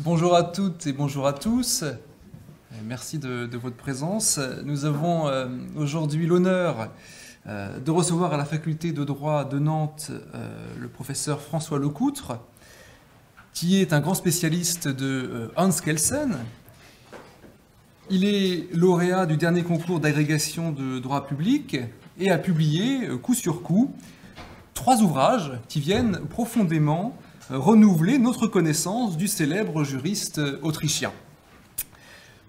Bonjour à toutes et bonjour à tous. Merci de votre présence. Nous avons aujourd'hui l'honneur de recevoir à la faculté de droit de Nantes le professeur François Lecoutre, qui est un grand spécialiste de Hans Kelsen. Il est lauréat du dernier concours d'agrégation de droit public et a publié, coup sur coup, 3 ouvrages qui viennent profondément renouveler notre connaissance du célèbre juriste autrichien.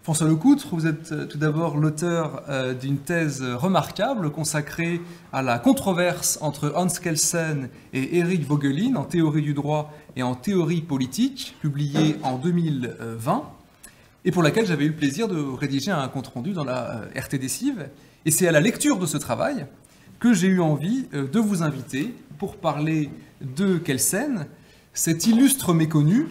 François Lecoutre, vous êtes tout d'abord l'auteur d'une thèse remarquable consacrée à la controverse entre Hans Kelsen et Erik Vogelin en théorie du droit et en théorie politique, publiée en 2020, et pour laquelle j'avais eu le plaisir de rédiger un compte-rendu dans la RTD-CIV. Et c'est à la lecture de ce travail que j'ai eu envie de vous inviter pour parler de Kelsen, cet illustre méconnu,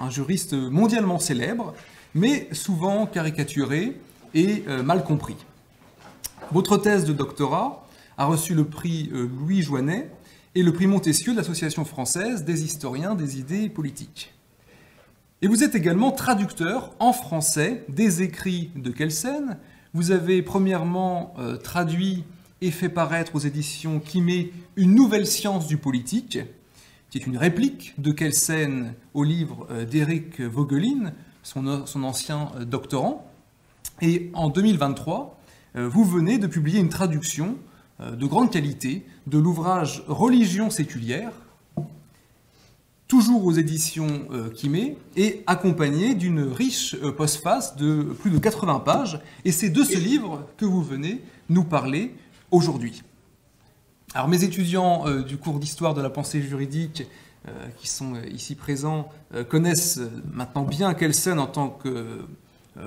un juriste mondialement célèbre, mais souvent caricaturé et mal compris. Votre thèse de doctorat a reçu le prix Louis Joinet et le prix Montesquieu de l'Association française des historiens des idées politiques. Et vous êtes également traducteur en français des écrits de Kelsen. Vous avez premièrement traduit et fait paraître aux éditions Quimet Une nouvelle science du politique, qui est une réplique de Kelsen au livre d'Erik Vogelin, son ancien doctorant. Et en 2023, vous venez de publier une traduction de grande qualité de l'ouvrage Religion séculière, toujours aux éditions Quimet, et accompagné d'une riche postface de plus de 80 pages. Et c'est de ce livre que vous venez nous parler aujourd'hui. Alors mes étudiants du cours d'histoire de la pensée juridique qui sont ici présents connaissent maintenant bien Kelsen en tant que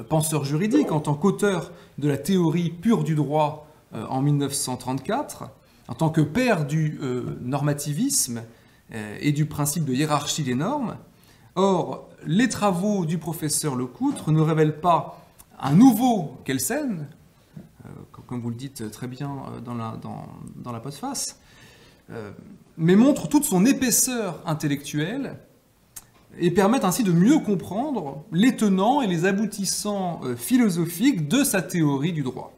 penseur juridique, en tant qu'auteur de la théorie pure du droit en 1934, en tant que père du normativisme et du principe de hiérarchie des normes. Or, les travaux du professeur Lecoutre ne révèlent pas un nouveau Kelsen, comme vous le dites très bien dans la postface, mais montrent toute son épaisseur intellectuelle et permettent ainsi de mieux comprendre les tenants et les aboutissants philosophiques de sa théorie du droit.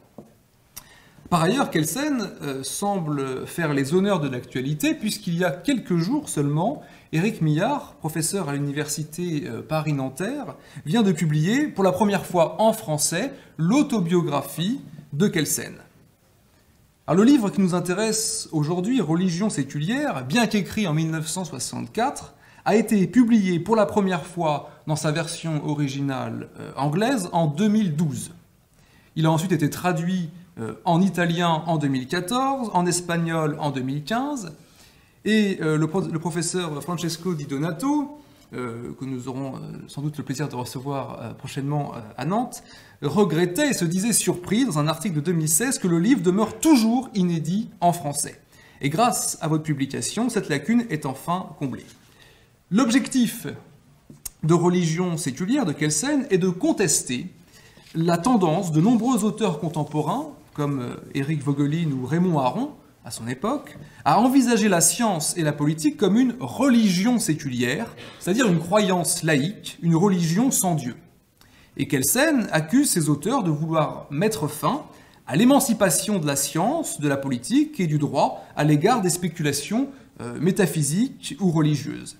Par ailleurs, Kelsen semble faire les honneurs de l'actualité, puisqu'il y a quelques jours seulement, Éric Millard, professeur à l'université Paris-Nanterre, vient de publier pour la première fois en français l'autobiographie de Kelsen. Alors, le livre qui nous intéresse aujourd'hui, Religion séculière, bien qu'écrit en 1964, a été publié pour la première fois dans sa version originale anglaise en 2012. Il a ensuite été traduit en italien en 2014, en espagnol en 2015, et le professeur Francesco Di Donato, que nous aurons sans doute le plaisir de recevoir prochainement à Nantes, regrettait et se disait surpris dans un article de 2016 que le livre demeure toujours inédit en français. Et grâce à votre publication, cette lacune est enfin comblée. L'objectif de Religion séculière de Kelsen est de contester la tendance de nombreux auteurs contemporains, comme Erik Vogelin ou Raymond Aron, à son époque, à envisager la science et la politique comme une religion séculière, c'est-à-dire une croyance laïque, une religion sans Dieu. Et Kelsen accuse ces auteurs de vouloir mettre fin à l'émancipation de la science, de la politique et du droit à l'égard des spéculations métaphysiques ou religieuses.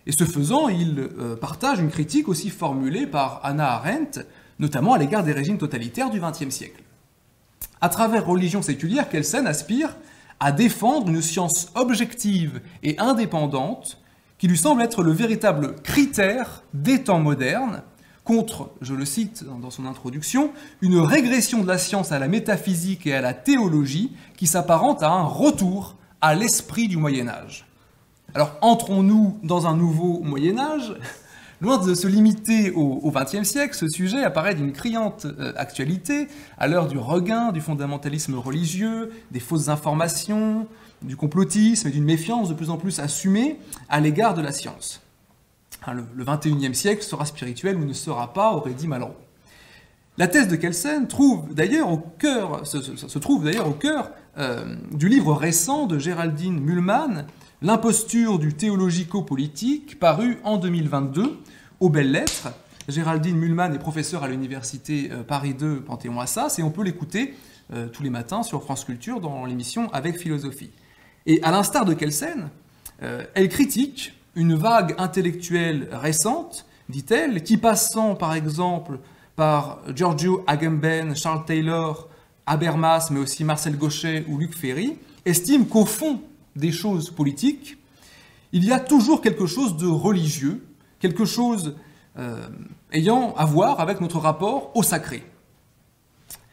Et ce faisant, il partage une critique aussi formulée par Hannah Arendt, notamment à l'égard des régimes totalitaires du XXe siècle. À travers Religion séculière, Kelsen aspire à défendre une science objective et indépendante qui lui semble être le véritable critère des temps modernes, contre, je le cite dans son introduction, une régression de la science à la métaphysique et à la théologie qui s'apparente à un retour à l'esprit du Moyen-Âge. Alors, entrons-nous dans un nouveau Moyen-Âge ? Loin de se limiter au XXe siècle, ce sujet apparaît d'une criante actualité à l'heure du regain du fondamentalisme religieux, des fausses informations, du complotisme et d'une méfiance de plus en plus assumée à l'égard de la science. Le XXIe siècle sera spirituel ou ne sera pas, aurait dit Malraux. La thèse de Kelsen se trouve d'ailleurs au cœur du livre récent de Géraldine Mühlmann, L'imposture du théologico-politique, paru en 2022, aux belles lettres. Géraldine Mühlmann est professeure à l'université Paris 2 Panthéon-Assas et on peut l'écouter tous les matins sur France Culture dans l'émission Avec Philosophie. Et à l'instar de Kelsen, elle critique une vague intellectuelle récente, dit-elle, qui passant par exemple par Giorgio Agamben, Charles Taylor, Habermas, mais aussi Marcel Gauchet ou Luc Ferry, estime qu'au fond des choses politiques, il y a toujours quelque chose de religieux, quelque chose ayant à voir avec notre rapport au sacré.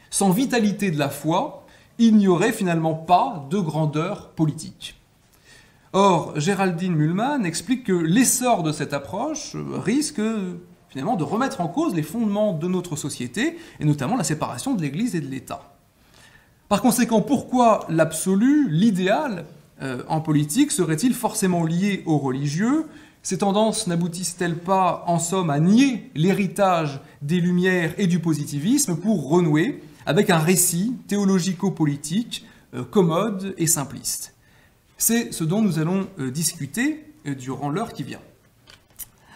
Sans vitalité de la foi, il n'y aurait finalement pas de grandeur politique. Or, Géraldine Mühlmann explique que l'essor de cette approche risque finalement de remettre en cause les fondements de notre société, et notamment la séparation de l'Église et de l'État. Par conséquent, pourquoi l'absolu, l'idéal en politique serait-il forcément lié au religieux ? Ces tendances n'aboutissent-elles pas, en somme, à nier l'héritage des Lumières et du positivisme pour renouer avec un récit théologico-politique commode et simpliste ? C'est ce dont nous allons discuter durant l'heure qui vient.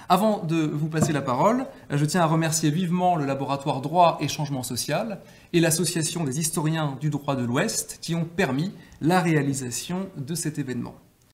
Avant de vous passer la parole, je tiens à remercier vivement le laboratoire Droit et Changement Social et l'Association des historiens du droit de l'Ouest qui ont permis la réalisation de cet événement.